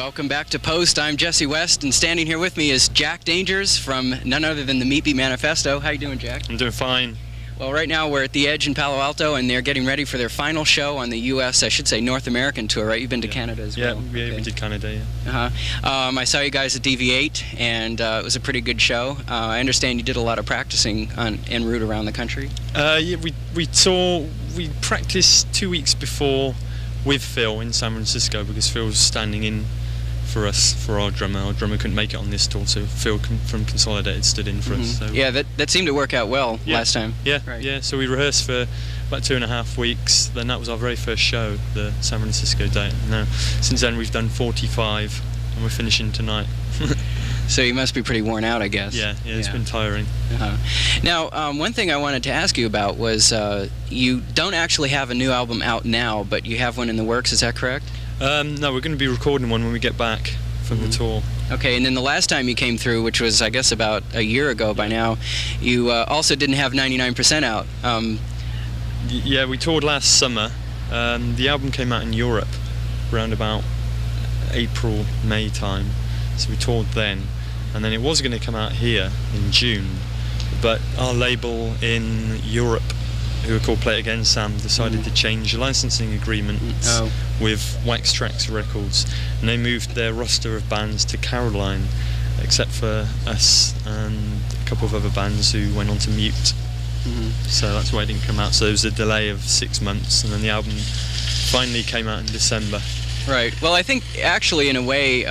Welcome back to Post. I'm Jesse West, and standing here with me is Jack Dangers from none other than the Meat Beat Manifesto. How you doing, Jack? I'm doing fine. Well, right now we're at the Edge in Palo Alto, and they're getting ready for their final show on the U.S., I should say North American tour, right? You've been to Canada as well. Yeah, okay. We did Canada, yeah. Uh-huh. I saw you guys at DV8, and it was a pretty good show. I understand you did a lot of practicing en route around the country. Yeah, we practiced 2 weeks before with Phil in San Francisco because Phil was standing in for us, for our drummer. Our drummer couldn't make it on this tour, so Phil from Consolidated stood in for us. So. Yeah, that seemed to work out well last time. Yeah, right. Yeah. So we rehearsed for about 2.5 weeks. Then that was our very first show, the San Francisco date. Now, since then we've done 45, and we're finishing tonight. So you must be pretty worn out, I guess. Yeah, it's been tiring. Now, one thing I wanted to ask you about was you don't actually have a new album out now, but you have one in the works. Is that correct? No, we're going to be recording one when we get back from the tour. Okay, and then the last time you came through, which was, I guess, about a year ago by now, you also didn't have 99% out. Yeah, we toured last summer. The album came out in Europe around about April, May time, so we toured then. And then it was going to come out here in June, but our label in Europe, who are called Play It Again Sam, decided to change the licensing agreement with Wax Trax Records, and they moved their roster of bands to Caroline, except for us and a couple of other bands who went on to Mute. So that's why it didn't come out. So there was a delay of 6 months, and then the album finally came out in December. Right. Well, I think actually in a way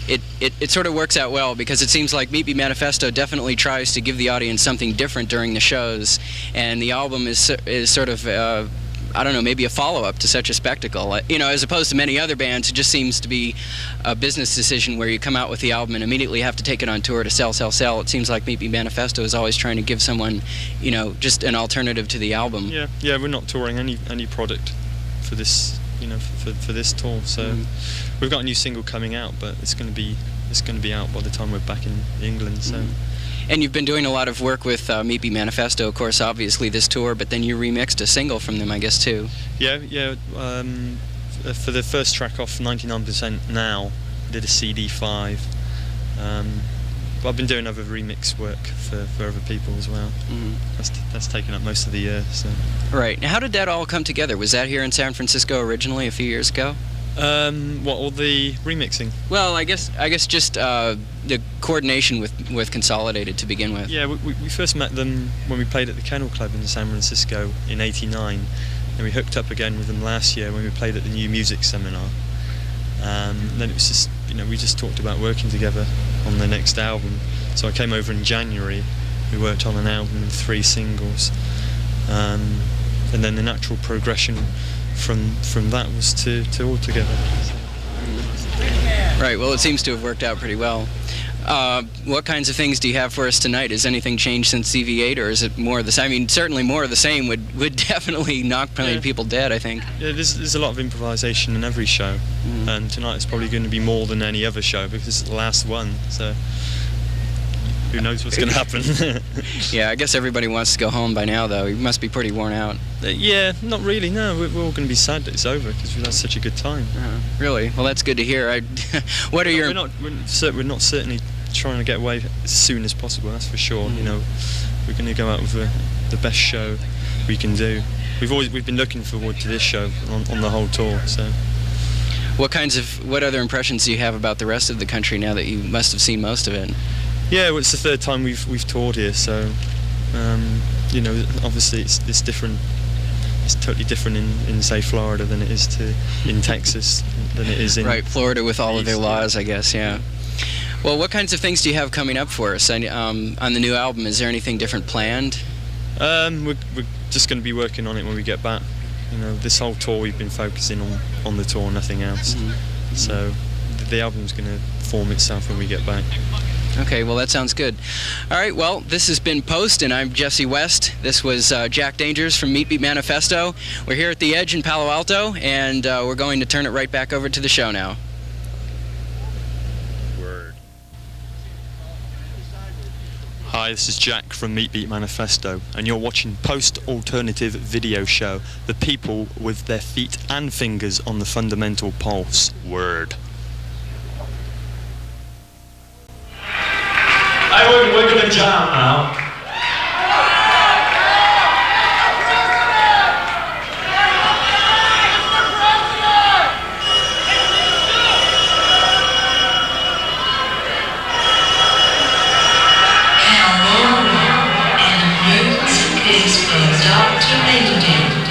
it sort of works out well, because it seems like Meat Beat Manifesto definitely tries to give the audience something different during the shows, and the album is sort of I don't know, maybe a follow-up to such a spectacle. You know, as opposed to many other bands, it just seems to be a business decision where you come out with the album and immediately have to take it on tour to sell. It seems like Meat Beat Manifesto is always trying to give someone, you know, just an alternative to the album. Yeah, we're not touring any product for this, you know, for this tour. So we've got a new single coming out, but it's going to be out by the time we're back in England. So. And you've been doing a lot of work with Meat Beat Manifesto, of course, obviously this tour, but then you remixed a single from them, I guess, too. Yeah. For the first track off 99% Now, I did a CD5. But I've been doing other remix work for other people as well. That's taken up most of the year. So. Right. Now, how did that all come together? Was that here in San Francisco originally a few years ago? What, all the remixing? Well, I guess just the coordination with Consolidated to begin with. Yeah, we first met them when we played at the Kennel Club in San Francisco in '89, and we hooked up again with them last year when we played at the New Music Seminar. Then it was just, you know, we just talked about working together on the next album. So I came over in January. We worked on an album with 3 singles, and then the natural progression from that was to all together. Right, well, it seems to have worked out pretty well. What kinds of things do you have for us tonight? Has anything changed since CV8, or is it more of the same? I mean, certainly more of the same would definitely knock plenty of people dead, I think. Yeah, there's a lot of improvisation in every show, and tonight is probably going to be more than any other show because it's the last one, so who knows what's going to happen. Yeah, I guess everybody wants to go home by now, though. You must be pretty worn out. Yeah, not really, no. We're all going to be sad that it's over because we've had such a good time. Really? Well, that's good to hear. What are your... We're not certainly trying to get away as soon as possible, that's for sure. You know, we're going to go out with the best show we can do. We've been looking forward to this show on the whole tour, so... What other impressions do you have about the rest of the country now that you must have seen most of it? Yeah, well, it's the 3rd time we've toured here, so you know, obviously it's different. It's totally different in say Florida than it is in Texas than it is in Florida with all of their laws, I guess. Yeah. Well, what kinds of things do you have coming up for us on the new album? Is there anything different planned? We're just going to be working on it when we get back. You know, this whole tour we've been focusing on the tour, nothing else. So the album's going to form itself when we get back. Okay, well, that sounds good. All right, well, this has been Post, and I'm Jesse West. This was Jack Dangers from Meat Beat Manifesto. We're here at the Edge in Palo Alto, and we're going to turn it right back over to the show now. Word. Hi, this is Jack from Meat Beat Manifesto, and you're watching Post-Alternative Video Show, the people with their feet and fingers on the fundamental pulse. Word. Hey, we're going to jam now. And emergency case from Dr. Major.